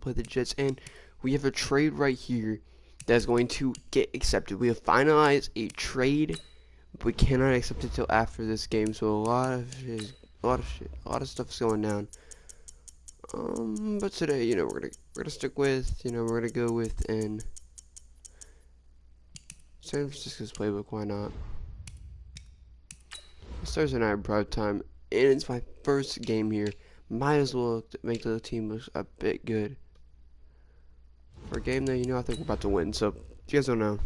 play the Jets, and we have a trade right here that's going to get accepted. We have finalized a trade, but we cannot accept it till after this game. So a lot of stuff's going down. But today, you know, we're gonna stick with, you know, we're gonna go with an San Francisco's playbook. Why not? It's Thursday night prime time, and it's my first game here. Might as well make the team look a bit good for a game that, you know, I think we're about to win. So if you guys don't know,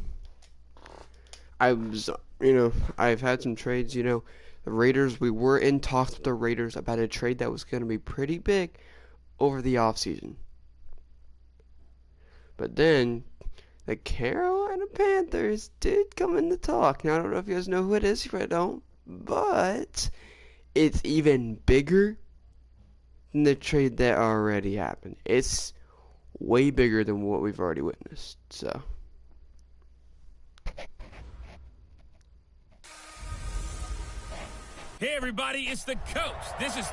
I've had some trades. You know, the Raiders. We were in talks with the Raiders about a trade that was gonna be pretty big over the offseason. But then the Carolina Panthers did come into talk. Now I don't know if you guys know who it is, if I don't, but it's even bigger than the trade that already happened. It's way bigger than what we've already witnessed. So hey everybody, it's the Colts. This is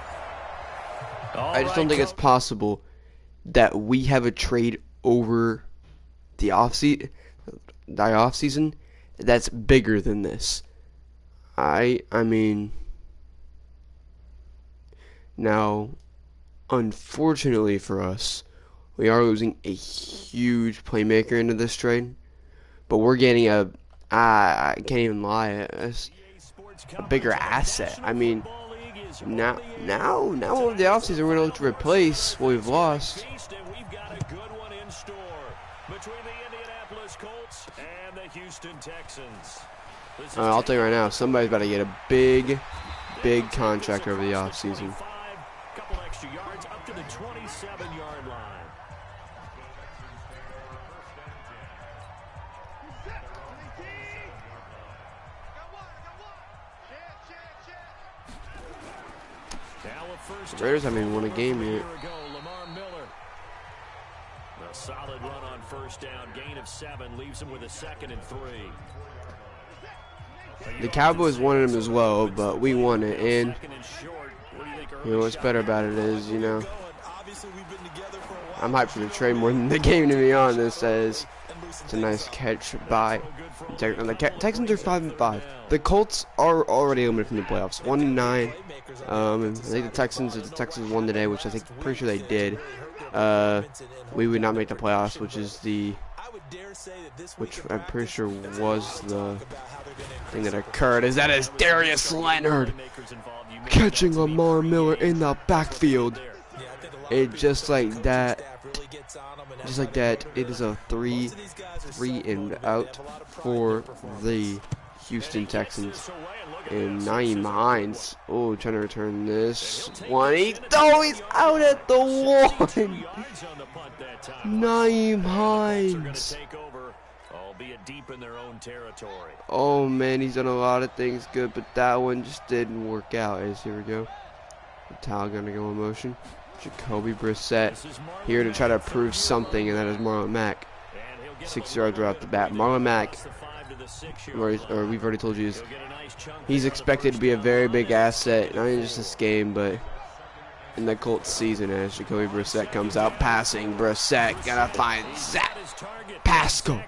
I just don't think it's possible that we have a trade over the offseason that's bigger than this. I mean, now, unfortunately for us, we are losing a huge playmaker into this trade, but we're getting I can't even lie, a bigger asset. I mean, now over the offseason, we're gonna look to replace what we've lost. We've got a good one in store between the Indianapolis Colts and the Houston Texans. I'll tell you right now, somebody's about to get a big contract over the offseason. Couple extra yards up to the 27-yard line. The Raiders haven't even won a game yet. A solid run on first down, gain of 7, leaves him with a 2nd and 3. The Cowboys wanted him as well, but we won it, and you know what's better about it is, you know, I'm hyped for the trade more than the game, to be honest, as it's a nice catch by the Texans are 5-5. The Colts are already eliminated from the playoffs, 1-9. I think the Texans won today, which I think pretty sure they did. We would not make the playoffs, which I'm pretty sure was the thing that occurred. Is Darius Leonard catching Lamar Miller in the backfield, and just like that, it is a 3 and out for the Houston Texans. And Nyheim Hines, trying to return this one. He's out at the 1. Nyheim Hines. Oh man, he's done a lot of things good, but that one just didn't work out. As here we go, the towel gonna go in motion. Jacoby Brissett here to try to prove something, and that is Marlon Mack. 6 yards right off the bat. Marlon Mack, or we've already told you, he's expected to be a very big asset, not in just this game, but in the Colts season, as Jacoby Brissett comes out passing. Brissett gotta find Zach Pascal.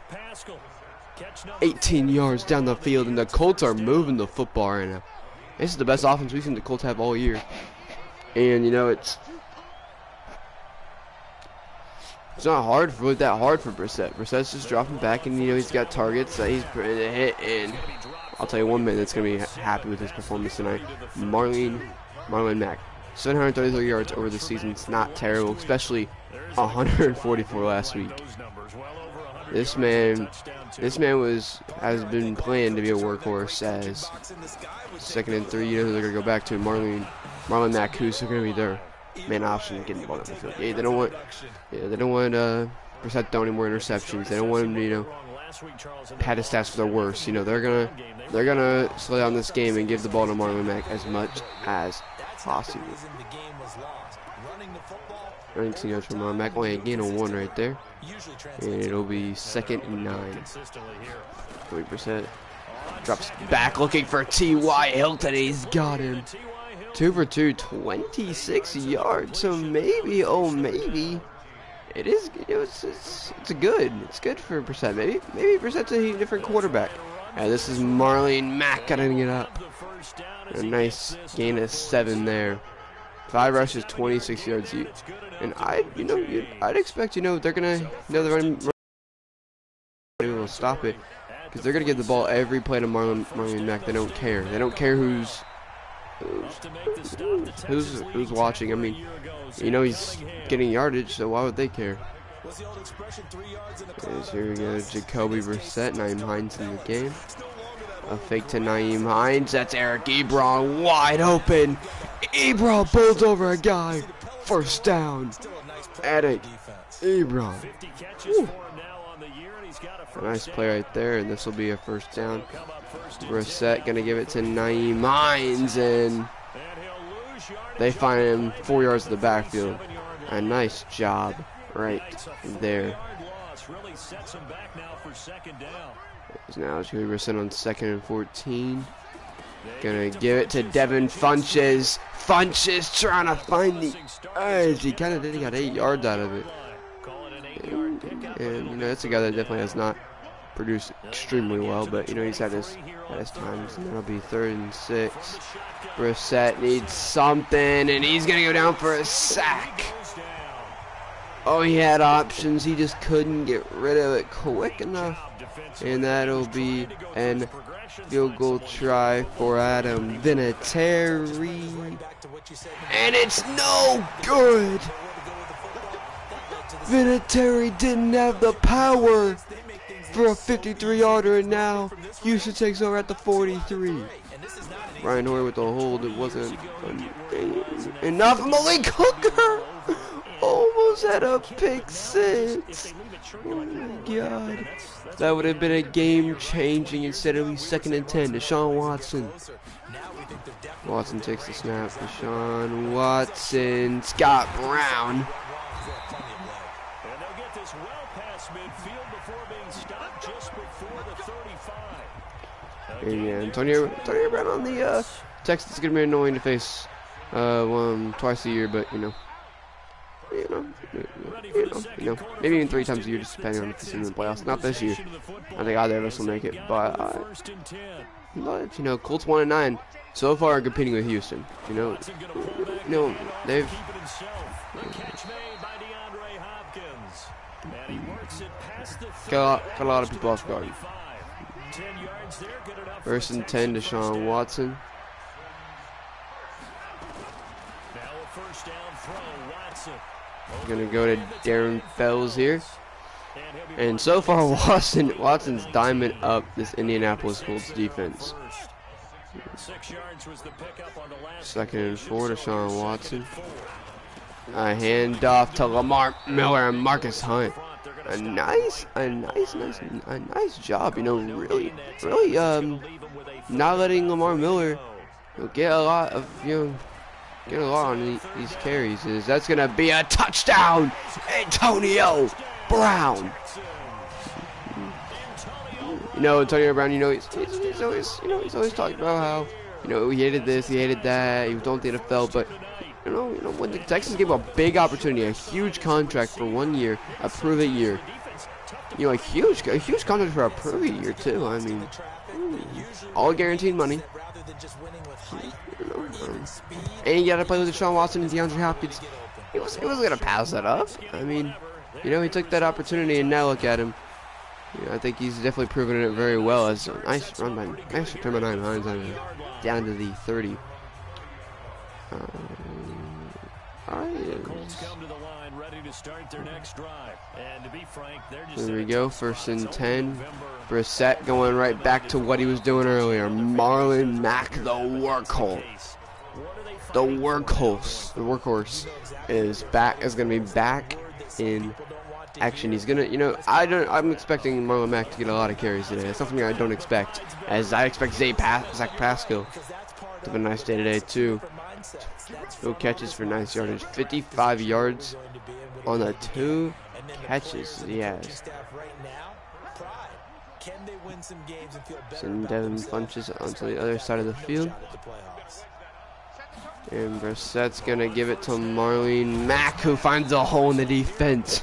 18 yards down the field, and the Colts are moving the football right now. This is the best offense we've seen the Colts have all year. And, you know, it's not that hard for Brissett. Brissett's just dropping back, and, you know, he's got targets that he's putting a hit in. I'll tell you one man that's going to be happy with his performance tonight. Marlon Mack. 733 yards over the season. It's not terrible, especially 144 last week. This man has been planned to be a workhorse. As 2nd and 3, you know who they're going to go back to. Marlon Mack, who's going to be their main option getting the ball down the field. They don't want Brissett throwing any more interceptions. They don't want him to, you know, pad his stats for their worst. You know, they're gonna slow down this game and give the ball to Marlon Mack as much as possible. Running 2 yards from Marlon Mack, only a gain of 1 right there, and it'll be 2nd and 9. Jacoby Brissett drops back looking for T.Y. Hilton. He's got him. 2 for 2, 26 yards. So maybe, it is. You know, it's good. It's good for Brissett. Maybe Brissett's a different quarterback. Yeah, this is Marlene Mack getting it up. A nice gain of 7 there. 5 rushes, 26 yards each. And I'd expect, they're gonna, they're running will stop it, because they're gonna give the ball every play to Marlene Mack. They don't care. They don't care who's watching. I mean, he's getting yardage, so why would they care? Here we go, Jacoby Brissett, Naeem Hines in the game. A fake to Naeem Hines. That's Eric Ebron wide open. Ebron builds over a guy. First down. Eric Ebron. A nice play right there, and this will be a first down. Brissett gonna give it to Naeem Hines, and they find him 4 yards to the backfield. A nice job right there. Now Jacoby Brissett on 2nd and 14. Gonna give it to Devin Funches. Funches trying to find the edge. He kind of did. He got 8 yards out of it. And that's a guy that definitely has not produced extremely well, but he's had his times. And that'll be 3rd and 6. Brissett needs something, and he's gonna go down for a sack. Oh, he had options. He just couldn't get rid of it quick enough. And that'll be an field goal try for Adam Vinatieri. And it's no good. Vinatieri didn't have the power for a 53-yarder, and now Houston takes over at the 43. Ryan Hoyer with the hold. It wasn't enough. Malik Hooker almost had a pick 6. Oh my God. That would have been a game-changing. Instead of 2nd and 10. Deshaun Watson. Watson takes the snap. Deshaun Watson. Scott Brown. And yeah, Antonio Brown on the Texans is gonna be annoying to face twice a year, but maybe even 3 times a year, just depending on if it's in the playoffs. Not this year. I think either of us will make it, but Colts 1-9 so far are competing with Houston. They've got a lot of people off guard. 1st and 10, Deshaun Watson. Gonna go to Darren Fells here. And so far, Watson's diamond up this Indianapolis Colts defense. 2nd and 4, Deshaun Watson. A handoff to Lamar Miller and Marcus Hunt. A nice job, really not letting Lamar Miller get a lot on these carries. That's gonna be a touchdown, Antonio Brown. Antonio Brown. He's always talking about how he hated this, he hated that, he don't think it felt, but when the Texans gave him a big opportunity, a huge contract for 1 year, a prove-it year. A huge contract for a prove-it year too. I mean, all guaranteed money. And you got to play with Deshaun Watson and DeAndre Hopkins. He wasn't gonna pass that up. I mean, he took that opportunity, and now look at him. I think he's definitely proven it very well. As a nice return by Naeem Hines down to the 30. There we go, 1st and 10. Brissett going right back to what he was doing earlier. Marlon Mack, the workhorse. The workhorse is back. Is going to be back in action. He's gonna, I'm expecting Marlon Mack to get a lot of carries today. That's something I don't expect, as I expect Zach Pascal to have a nice day today too. 2 catches for nice yardage, 55 yards on the 2 catches he has. Send Devin Funches onto the other side of the field. And Brissett's gonna give it to Marlene Mack, who finds a hole in the defense.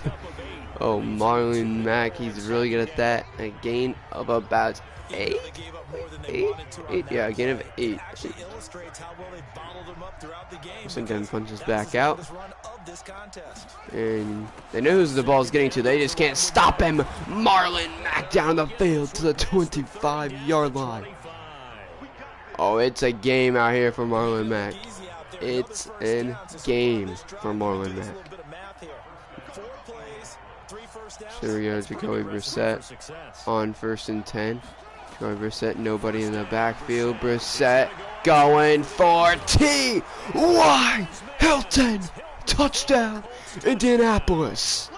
Oh, Marlon Mack, he's really good at that. A gain of about 8? 8? Yeah, a gain of 8. Wilson then punches back out. And they know who the ball's getting to. They just can't stop him. Marlon Mack down the field to the 25-yard line. Oh, it's a game out here for Marlon Mack. It's a game for Marlon Mack. There we go, Jacoby Brissett on 1st and 10. Jacoby Brissett, nobody in the backfield. Brissett going for T.Y. Hilton. Touchdown, Indianapolis.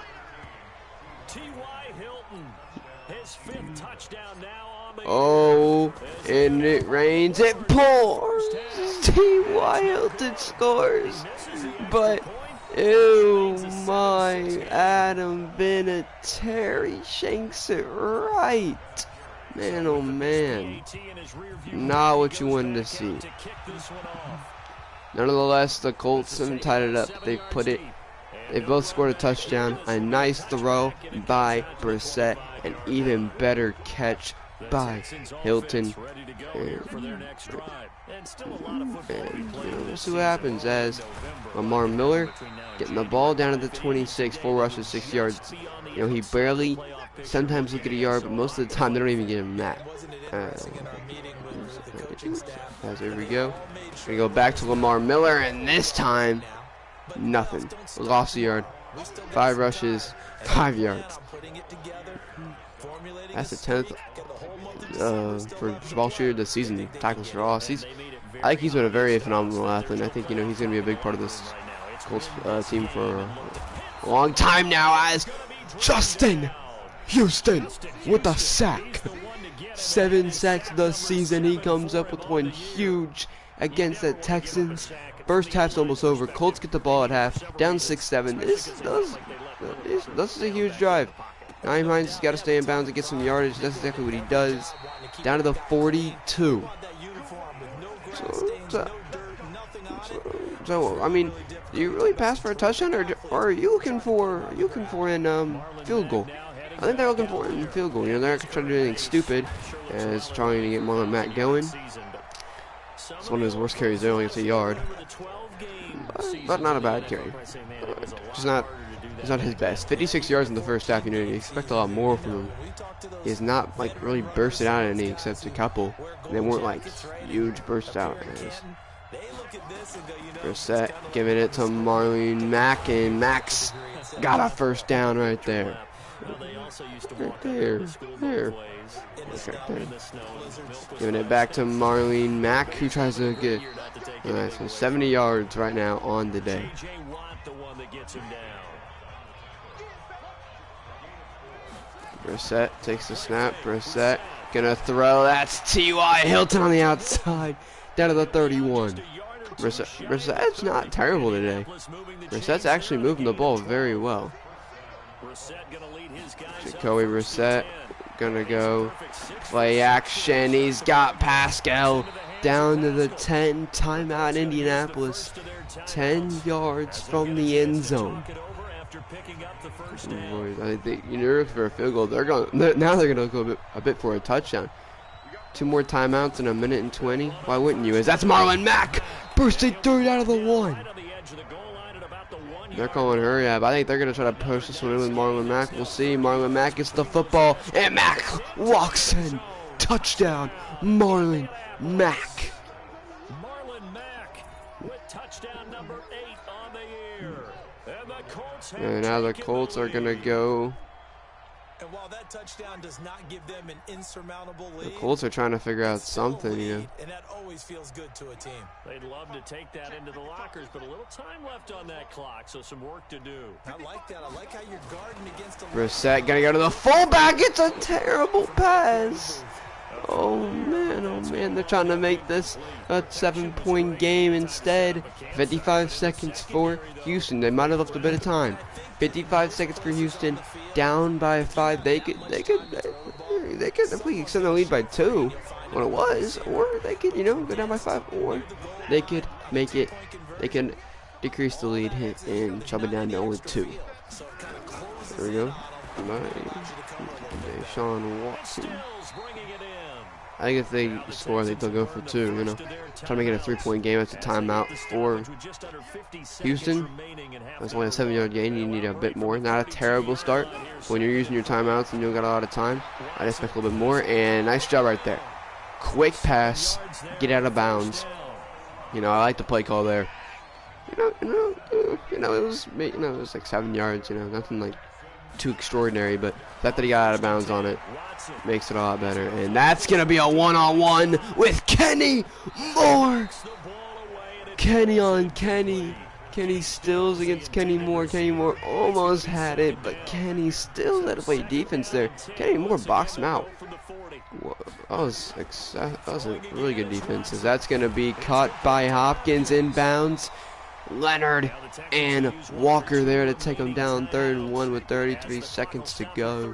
Oh, and it rains, it pours. T.Y. Hilton scores. But, oh my, Adam Vinatieri shanks it right. Man, oh man. Not what you wanted to see. Nonetheless, the Colts haven't tied it up. They both scored a touchdown. A nice throw by Brissett. An even better catch by Hilton. And we'll see what happens as Lamar Miller getting the ball down to the 26, 4 rushes, 6 yards. You know, he barely sometimes look at a yard, but most of the time they don't even get him that. There we go. We go back to Lamar Miller, and this time, nothing. Lost a yard. 5 rushes, 5 yards. That's the 10th for ball shooter this season. Tackles for loss. I think he's been a very phenomenal athlete. I think, you know, he's going to be a big part of this Colts team for a long time now, as Justin Houston with a sack. 7 sacks this season. He comes up with one huge against the Texans. First half's almost over. Colts get the ball at half, down 6-7. This is a huge drive. Naeem Hines has got to stay in bounds and get some yardage. That's exactly what he does. Down to the 42. So I mean, do you really pass for a touchdown, or are you looking for an field goal? I think they're looking for a field goal. You know, they're not trying to do anything stupid as trying to get Marlon Mack going. It's one of his worst carries. They only gets a yard, but not a bad carry. It's not his best. 56 yards in the first half. You know, you expect a lot more from him. He has not like really bursted out any, except a couple. And they weren't like huge bursts out. Brissett giving it to Marlon Mack, and Mack's got a first down right there. Right there. Giving it back to Marlon Mack, who tries to get so 70 yards right now on the day. Brissett takes the snap. Brissett gonna throw. That's T.Y. Hilton on the outside, down to the 31. Brissett's not terrible today. Brissett's actually moving the ball very well. Jacoby Brissett gonna go play action. He's got Pascal down to the 10. Timeout Indianapolis. 10 yards from the end zone. I think you're looking for a field goal. They're gonna go a bit for a touchdown. 2 more timeouts in 1:20. Why wouldn't you? As that's Marlon Mack bursting through out of the 1. They're calling hurry up. I think they're gonna try to push this one in with Marlon Mack. We'll see. Marlon Mack gets the football, and Mack walks in. Touchdown, Marlon Mack. Marlon Mack with touchdown number 8 on the year. And now the Colts are gonna go. And while that touchdown does not give them an insurmountable lead, The Colts are trying to figure out something, you know. And that always feels good to a team. They'd love to take that into the lockers, but a little time left on that clock, so some work to do. I like that. I like how you're guarding against a Brissett gonna go to the fullback. It's a terrible pass. Oh man, they're trying to make this a 7-point game instead. 55 seconds for Houston. They might have left a bit of time. 55 seconds for Houston, down by 5. They could definitely extend the lead by 2 when it was, or they could, you know, go down by 5, or they could make it. They can decrease the lead and chop it down to only 2. There we go. by Deshaun Watson. I think if they score, they'll go for 2, you know. Trying to make it a 3-point game. That's a timeout for Houston. That's only a 7-yard gain. You need a bit more. Not a terrible start. When you're using your timeouts and you don't got a lot of time, I'd expect a little bit more. And nice job right there. Quick pass. Get out of bounds. You know, I like the play call there. It was like 7 yards. You know, nothing like too extraordinary, but the fact that he got out of bounds on it makes it a lot better. And that's gonna be a one-on-one with Kenny Moore. Kenny on Kenny. Kenny Stills against Kenny Moore. Kenny Moore almost had it, but Kenny still had to play defense there. Kenny Moore boxed him out. Whoa, that was a really good defense. As that's gonna be caught by Hopkins inbounds. Leonard and Walker there to take him down. 3rd and 1 with 33 seconds to go.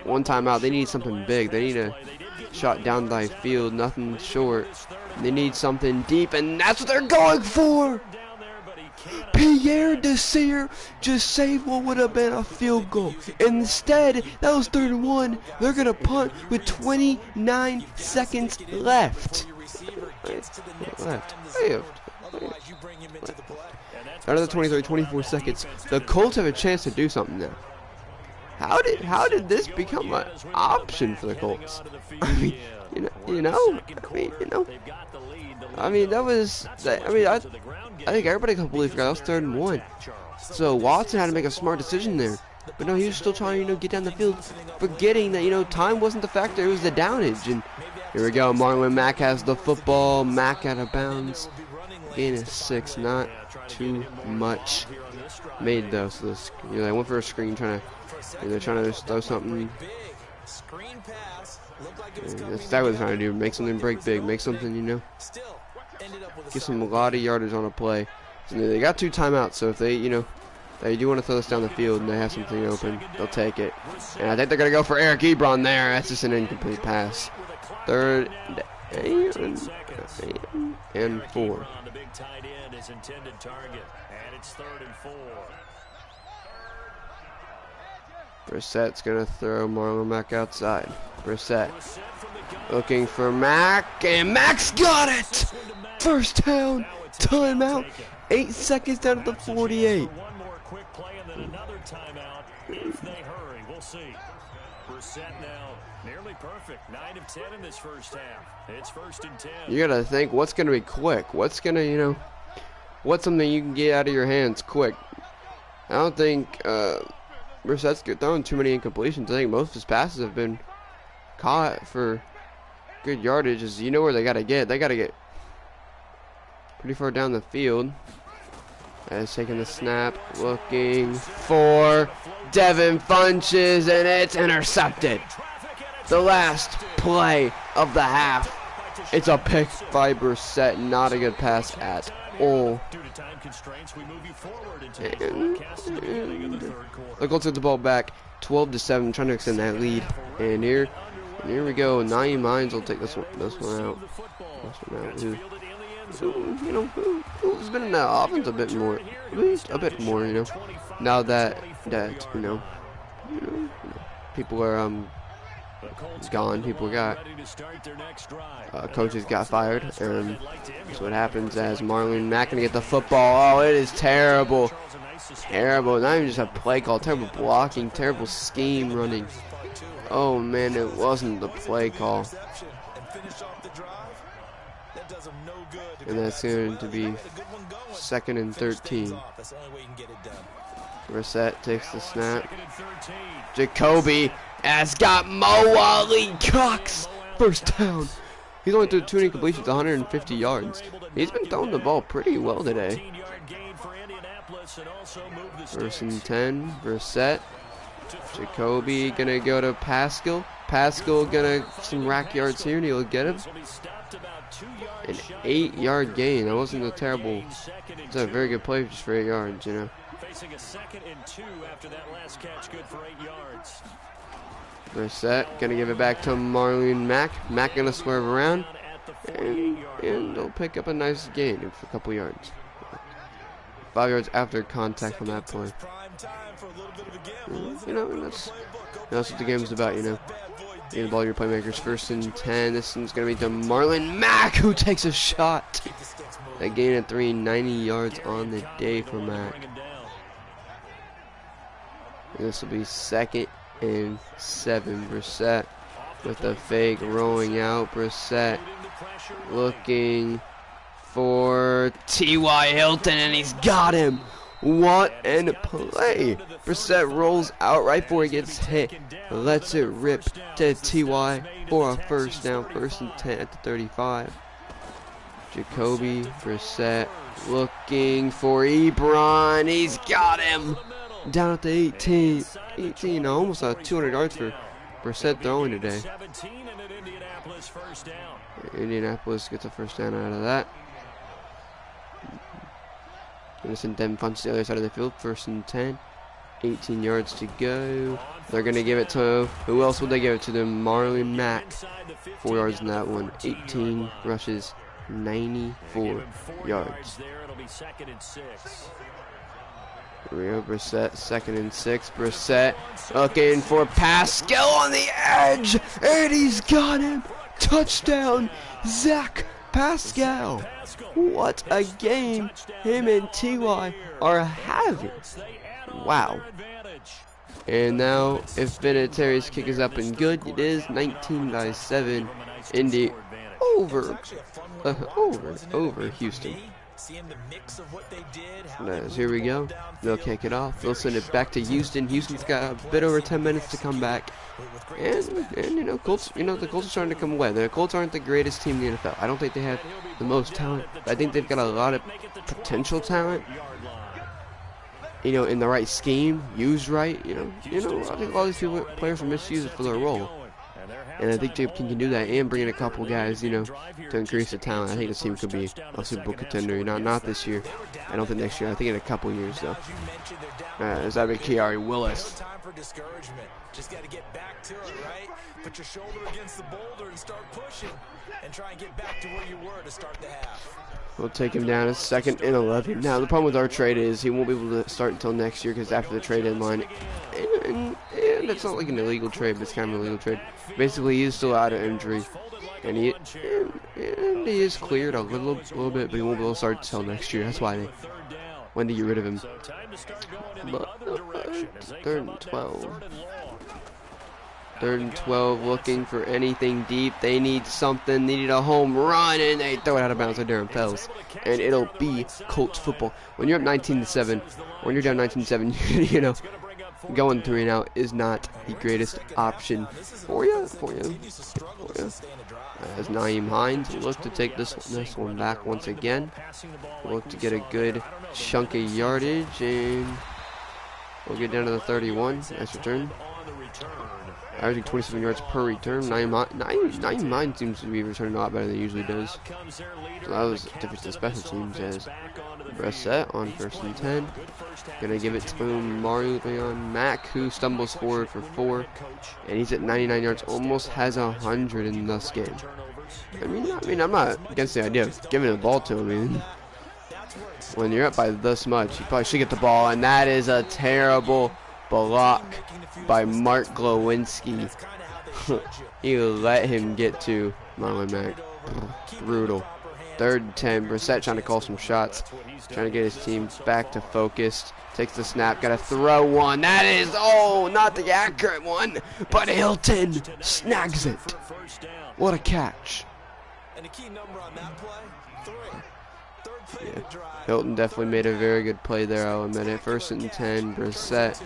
One timeout. They need something big. They need a shot down the field. Nothing short. They need something deep, and that's what they're going for. Pierre Desir just saved what would have been a field goal. Instead, that was 3rd and 1. They're going to punt with 29 seconds left. Out of the 24 seconds, the Colts have a chance to do something now. How did this become an option for the Colts? I mean, I think everybody completely forgot that was 3rd and 1. So Watson had to make a smart decision there. But no, he was still trying to, get down the field, forgetting that, time wasn't the factor, it was the downage. And here we go, Marlon Mack has the football, Mack out of bounds. Gain is 6, not too much made though. So this, they went for a screen, they're trying to just throw something. That's exactly what they're trying to do, make something break big, make something, get a lot of yardage on a play. So they got 2 timeouts, so if they, they do want to throw this down the field and they have something open, they'll take it. And I think they're going to go for Eric Ebron there. That's just an incomplete pass. 3rd and 4. Brissett's going to throw Marlon Mack outside. Brissett looking for Mack, and Mack's got it! First down, timeout, 8 seconds down to the 48. If they hurry, we'll see. Brissett now nearly perfect. 9 of 10 in this first half. It's 1st and 10. You gotta think what's gonna be quick. What's gonna, what's something you can get out of your hands quick. I don't think Brissett's throwing too many incompletions. I think most of his passes have been caught for good yardage. As you know where they gotta get. They gotta get pretty far down the field. As taking the snap, looking for Devin Funches, and it's intercepted. The last play of the half. It's a pick by Brissett, not a good pass at all. And the Colts get the ball back, 12-7, trying to extend that lead. And here we go. Naeem Hines will take this one out. Who's been in that offense a bit more, now that people are gone, coaches got fired, and that's what happens as Marlon Mack gonna get the football. Oh, it is terrible, not even just a play call, terrible blocking, terrible scheme running. Oh man, it wasn't the play call. And that's going to be 2nd and 13. Brissett takes the snap. Jacoby has got Mo Ali Cox. First down. He's only threw 2 incompletions, 150 yards. He's been throwing the ball pretty well today. 1st and 10. Brissett. Jacoby gonna go to Pascal. Pascal gonna some rack yards here, and he'll get him. An 8-yard gain. That wasn't a terrible. It's a very good play just for 8 yards, Facing a 2nd and 2 after that last catch, good for 8 yards. Brissett gonna give it back to Marlon Mack. Mack gonna swerve around, and they'll pick up a nice gain for a couple yards. 5 yards after contact on that play. You know, that's what the game's about, you know. Get the ball to your playmakers. 1st and 10. This one's going to be to Marlon Mack, who takes a shot. A gain of 3, 90 yards on the day for Mack. And this will be 2nd and 7. Brissett with the fake, rolling out. Brissett looking for T.Y. Hilton, and he's got him. What an play. Brissett rolls out right before he gets hit. Lets it rip to T.Y. for a 1st down. 1st and 10 at the 35. Jacoby Brissett looking for Ebron. He's got him. Down at the 18. 18, almost 200 yards for Brissett throwing today. Indianapolis gets a 1st down out of that. Gonna send them punch to the other side of the field. 1st and 10. 18 yards to go. They're gonna give it to, who else would they give it to? Them Marlon Mack. 4 yards in that one. 18 rushes, 94 yards. Here we go, Brissett, 2nd and 6. Brissett looking for Pascal on the edge, and he's got him. Touchdown, Zach Pascal. What a game him and T.Y. are having. Wow. And now, if Vinatieri's kick is up and good, it is 19-7. Indy over Houston. Here we go. They'll kick it off. They'll send it back to Houston. Houston's got a bit over 10 minutes to come back. And you know, Colts. You know, the Colts are starting to come away. The Colts aren't the greatest team in the NFL. I don't think they have the most talent. I think they've got a lot of potential talent. You know, in the right scheme, used right. You know. I think all these players are misused for their role. And I think Jacob can do that and bring in a couple guys, you know, to increase the talent. I think this team could be a Super Bowl contender. You know, not this year. I don't think next year. I think in a couple years, though. There's that big Kiari Willis. Just got to get back to it, right? Put your shoulder against the boulder and start pushing. And try and get back to where you were to start the half. We'll take him down to 2nd and 11. Now, the problem with our trade is he won't be able to start until next year because after the trade deadline. And that's not like an illegal trade, but it's kind of an illegal trade. Basically, he is still out of injury. And he is cleared a little bit, but he won't be able to start until next year. That's why they wanted to get rid of him. But 3rd and 12. 3rd and 12, looking for anything deep. They need something. They need a home run, and they throw it out of bounds to Darren Fells. And it'll be Colts football. When you're up 19-7, when you're down 19-7, you know, going 3 and out is not the greatest option for you. As Nyheim Hines will look to take this one back once again. We'll look to get a good chunk of yardage, and we'll get down to the 31. Nice return. Averaging 27 yards per return. Nyheim Hines seems to be returning a lot better than he usually does. So that was a difference in special teams as Brissett on 1st and 10. Gonna give it to Marlon Mack, who stumbles forward for 4. And he's at 99 yards, almost has 100 in this game. I mean, I'm not against the idea of giving the ball to him. I mean, when you're up by this much, you probably should get the ball. And that is a terrible block by Mark Glowinski. You let him get to Marlon Mack. Brutal. 3rd and 10. Brissett trying to call some shots. Trying to get his team back to focused. Takes the snap. Got to throw one. That is, not the accurate one. But Hilton snags it. What a catch. And a key number on that play, 3. Yeah. Hilton definitely made a very good play there, I'll admit it. 1st and 10. Brissett.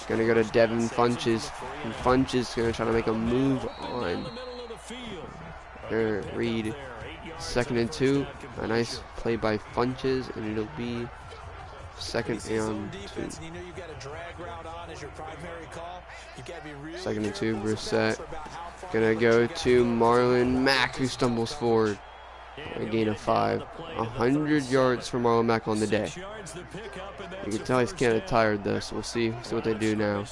Gonna go to Devin Funches. And Funches gonna try to make a move on Reed. 2nd and 2. A nice play by Funches, and it'll be 2nd and 2. 2nd and 2. Brissett gonna go to Marlon Mack, who stumbles forward. A gain of 5. 100 yards for Marlon Mack on the day. You can tell he's kind of tired though, so we'll see what they do now.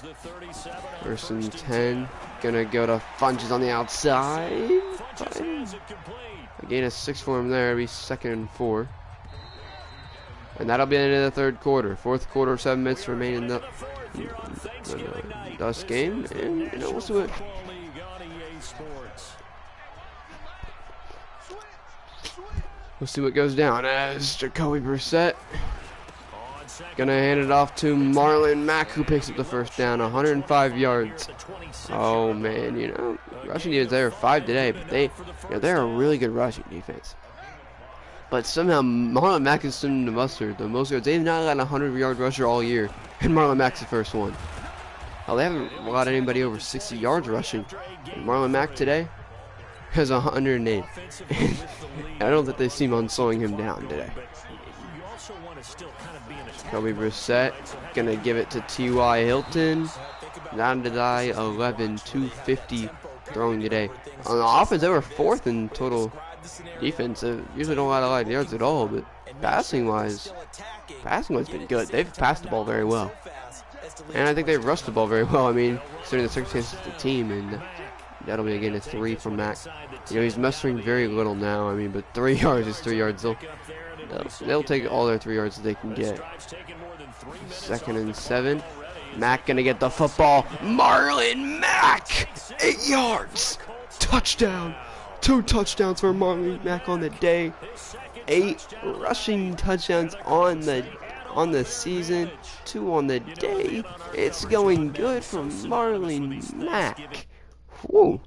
1st and 10. Gonna go to Funches on the outside. A gain of 6 for him there. It'll be 2nd and 4. And that'll be the end of the third quarter. Fourth quarter, 7 minutes remain in the Dust game. And, you know, we'll see what... We'll see what goes down as Jacoby Brissett gonna hand it off to Marlon Mack, who picks up the first down, 105 yards. Oh man, you know, rushing defense, they were 5 today, but they're a really good rushing defense. But somehow Marlon Mack is sending the mustard, the most yards. They've not got a 100-yard rusher all year, and Marlon Mack's the first one. Oh, they haven't got anybody over 60 yards rushing. And Marlon Mack today has 108. I don't think they seem on slowing him down today. Jacoby Brissett gonna give it to T.Y. Hilton. Down to die 11, 250 throwing today. On the offense, they were 4th in total defense. Usually don't allow a lot of yards at all, but passing wise been good. They've passed the ball very well, and I think they've rushed the ball very well. I mean, considering the circumstances of the team, and that'll be again a 3 from Mack. You know, he's mustering very little now. I mean, but 3 yards is 3 yards. They'll take all their 3 yards that they can get. 2nd and 7. Mack gonna get the football. Marlon Mack, 8 yards, touchdown. 2 touchdowns for Marlon Mack on the day. 8 rushing touchdowns on the season. 2 on the day. It's going good for Marlon Mack. Whoa.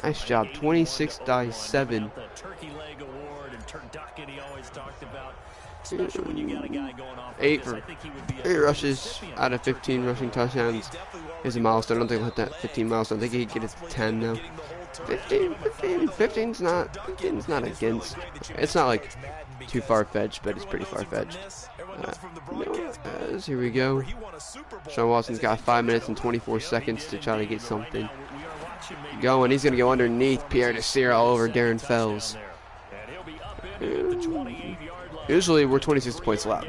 Nice job. 26-7. 8 rushes out of 15 rushing touchdowns is a milestone. I don't think he'll hit that 15 milestone. I think he could get it to 10 now. 15's not against. It's not like too far-fetched, but it's pretty far-fetched. Here we go. Sean Watson's got 5 minutes and 24 seconds to try to get something going. He's going to go underneath Pierre Desir all over Darren Fells. Usually we're 26 points allowed.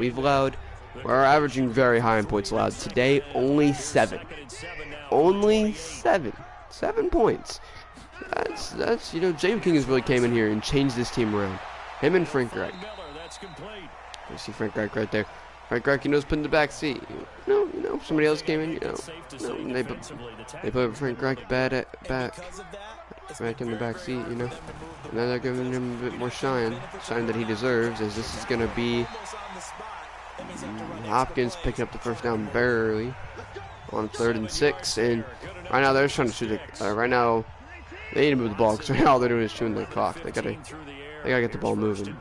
We're averaging very high in points allowed. Today, only 7. Only 7. 7 points. That's you know, James King has really came in here and changed this team around. Him and Frank Reich. You see Frank Reich right there. Frank Reich, you know, is put in the back seat. You know, somebody else came in, they put Frank Reich back in the back seat, you know. And now they're giving him a bit more shine that he deserves, as this is going to be Hopkins picking up the first down barely on 3rd and 6. And right now they're trying to shoot it. Right now they need to move the ball, because right now all they're doing is shooting the clock. They gotta get the ball moving.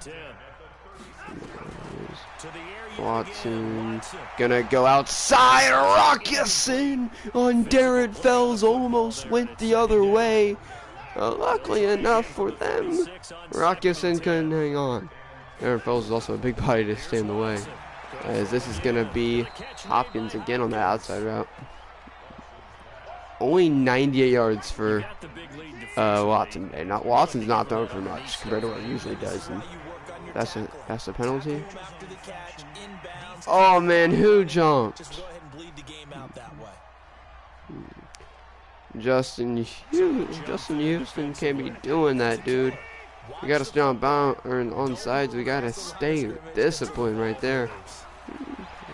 Watson gonna go outside. Rockyson on Darren Fells almost went the other way. Luckily enough for them, Rockyson couldn't hang on. Darren Fells is also a big body to stay in the way, as this is gonna be Hopkins again on the outside route. Only 98 yards for Watson. And Watson's not throwing for much compared to what he usually does. And that's a penalty. Oh man, who jumped? Justin Houston can't be doing that, dude. We gotta stay on sides. We gotta stay disciplined right there.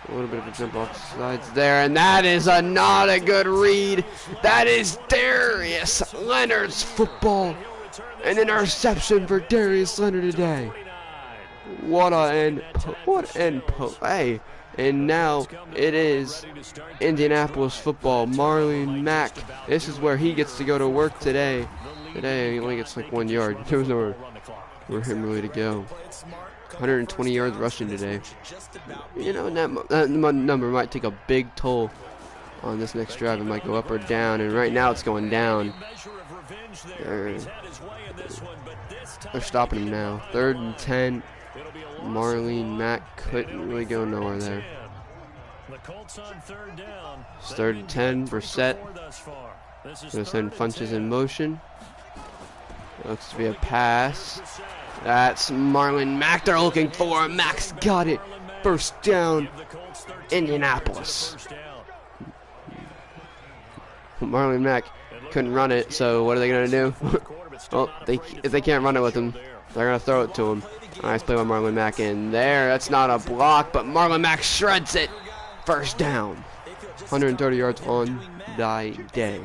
A little bit of a jump off the sides there, and that is not a good read. That is Darius Leonard's football. An interception for Darius Leonard today. What an play. And now it is Indianapolis football. Marlon Mack. This is where he gets to go to work today. Today he only gets like 1 yard. There was nowhere for him really to go. 120 yards rushing today. You know, that number might take a big toll on this next drive. It might go up or down, and right now it's going down. They're stopping him now. 3rd and 10. Marlon Mack couldn't really go nowhere there. It's 3rd and 10. Brissett gonna send Funches in motion. Looks to be a pass. That's Marlon Mack they're looking for. Mack's got it. First down, Indianapolis. Marlon Mack couldn't run it, so what are they going to do? Well, if they can't run it with him, They're going to throw it to him. Nice play by Marlon Mack in there. That's not a block, but Marlon Mack shreds it. First down. 130 yards on the day.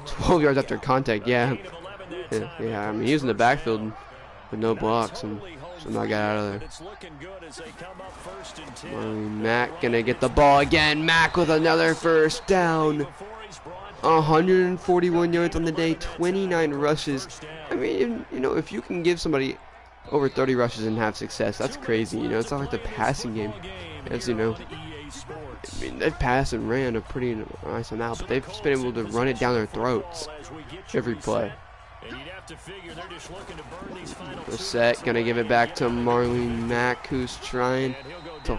12 yards after contact, yeah. Yeah, I mean, he was in the backfield with no blocks, and somehow got out of there. Marlon Mack going to get the ball again. Mack with another first down. 141 yards on the day, 29 rushes. I mean, you know, if you can give somebody over 30 rushes and have success, that's crazy. You know, it's not like the passing game. As you know, I mean, they've passed and ran a pretty nice amount, but they've just been able to run it down their throats every play. Brissett gonna give it back to Marlon Mack, who's trying to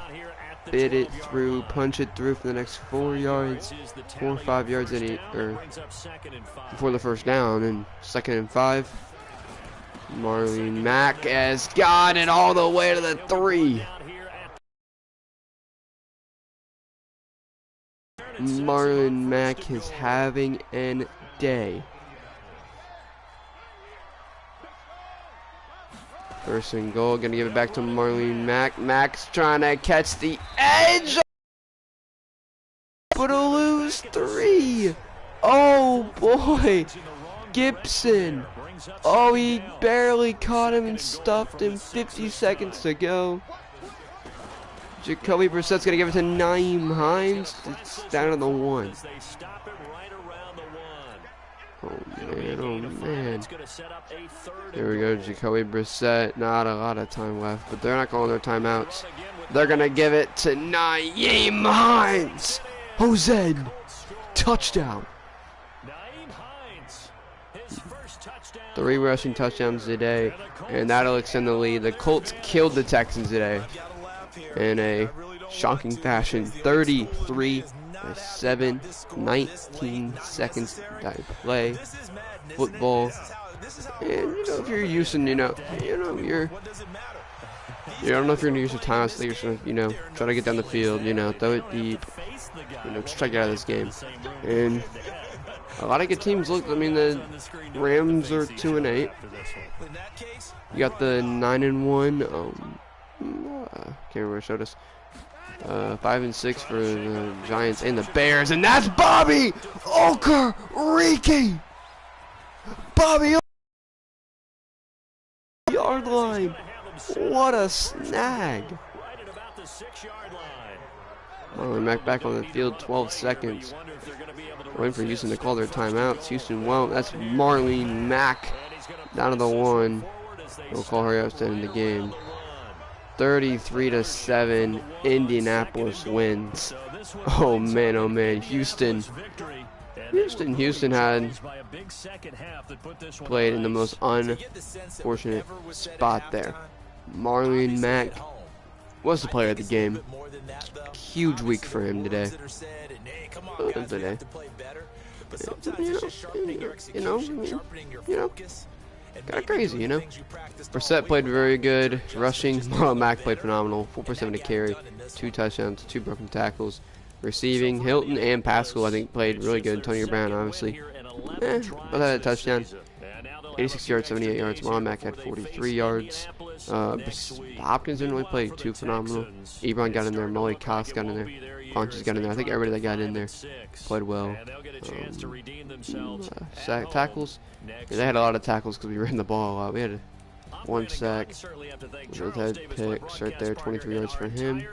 bit it through, punch it through for the next 4 yards, 4 or 5 yards before the first down. And 2nd and 5. Marlon Mack has got it all the way to the 3. Marlon Mack is having an day. 1st and goal, gonna give it back to Marlon Mack. Mack's trying to catch the edge, but a lose 3. Oh boy, Gibson. Oh, he barely caught him and stuffed him. 50 seconds to go. Jacoby Brissett's gonna give it to Nyheim Hines. It's down to the 1. Oh man, oh man. There we go, Jacoby Brissett. Not a lot of time left, but they're not calling their timeouts. They're gonna give it to Nyheim Hines. Jose, touchdown. 3 rushing touchdowns today, and that'll extend the lead. The Colts killed the Texans today in a shocking fashion. 33-7, 19 seconds to play football. And you know, if you're Houston, I don't know if you're gonna use your timeouts. So you're just gonna, try to get down the field, throw it deep, just try to get out of this game. And a lot of good teams look. I mean, the Rams are 2-8. You got the 9-1. Can't remember what it showed us. 5-6 for the Giants and the Bears, and that's Bobby Okereke. Bobby yard line. What a snag. Marlon Mack back on the field, 12 seconds. Waiting for Houston to call their timeouts. Houston won't. That's Marlon Mack down to the 1. We'll call her up to end the game. 33-7, Indianapolis wins. Oh man, Houston had played in the most unfortunate spot there. Marlon Mack was the player of the game. Huge week for him today. Kind of crazy, Brissett played very good. Rushing, Marlon Mack played phenomenal. 4% to carry, 2 touchdowns, 2 broken tackles. Receiving, Hilton and Pascal, I think, played really good. Antonio Brown, obviously, both had a touchdown. 86 yards, 78 yards. Marlon Mack had 43 yards. Hopkins didn't really play too phenomenal. Ebron got in there. Molly Cox got in there. Ponches got in there. I think everybody that got in there played well. Tackles. Yeah, they had a lot of tackles because we ran the ball a lot. We had 1 sack. We both had picks right there. 23 yards for him.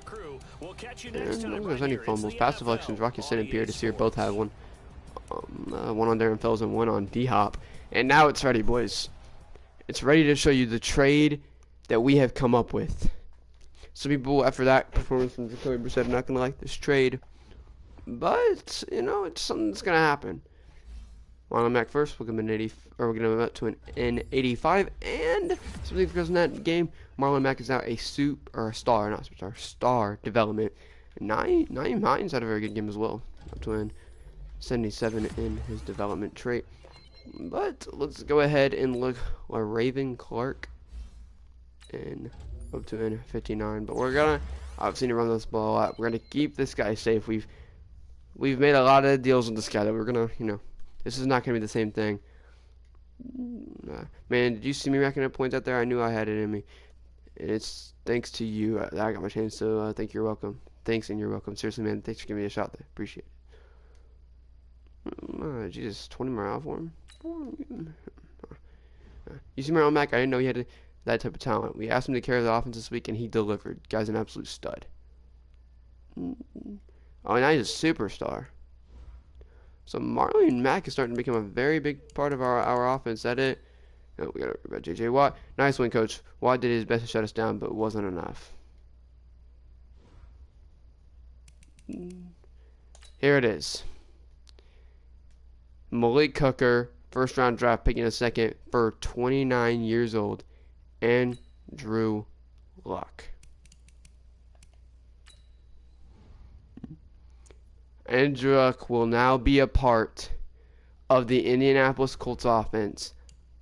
And I don't think there's any fumbles. Pass deflections. Rocky Sin and Pierre Desir both had one. One on Darren Fells and one on D-Hop. And now it's ready, boys. It's ready to show you the trade that we have come up with. Some people, after that performance from Jacoby Brissett, are not going to like this trade. But, it's something that's going to happen. Marlon Mack first. We'll give him him up to an 85. And something because in that game, Marlon Mack is now a star development. Nyheim Hines had a very good game as well. Up to an 77 in his development trait. But let's go ahead and look at Raven Clark and up to an 59. But we're gonna obviously run this ball a lot. We're gonna keep this guy safe. We've made a lot of deals with this guy that we're gonna, this is not gonna be the same thing. Man, did you see me racking up points out there? I knew I had it in me. And it's thanks to you that I got my chance, so thank you, you're welcome. Thanks and you're welcome. Seriously, man, thanks for giving me a shot there. Appreciate it. Jesus, 20 more out for him. You see Marlon Mack? I didn't know he had that type of talent. We asked him to carry the offense this week, and he delivered. Guy's an absolute stud. Oh, now he's a superstar. So Marlon Mack is starting to become a very big part of our offense. Is that it? No, we got to worry about J.J. Watt. Nice win, Coach. Watt did his best to shut us down, but it wasn't enough. Here it is. Malik Hooker, first round draft pick in a second for 29 years old. Andrew Luck. Andrew Luck will now be a part of the Indianapolis Colts offense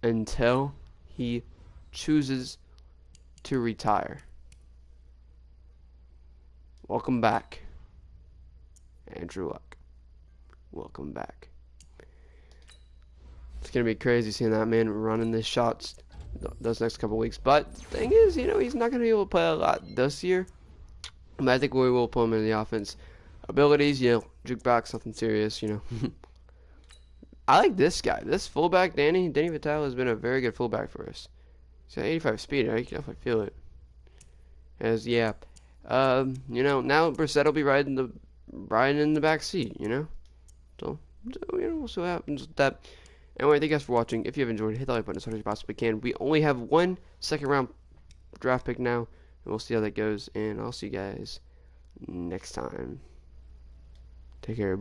until he chooses to retire. Welcome back, Andrew Luck. Welcome back. It's going to be crazy seeing that man running the shots those next couple weeks. But the thing is, you know, he's not going to be able to play a lot this year. But I think we will put him in the offense. Abilities, you know, jukebox, something serious, you know. I like this guy. This fullback, Danny Vitale, has been a very good fullback for us. He's got 85 speed. I can definitely feel it. Yeah. You know, now Brissett will be riding in the back seat, you know. So you know, we'll see what happens with that. Anyway, thank you guys for watching. If you have enjoyed, hit the like button as hard as you possibly can. We only have one second round draft pick now, and we'll see how that goes. And I'll see you guys next time. Take care.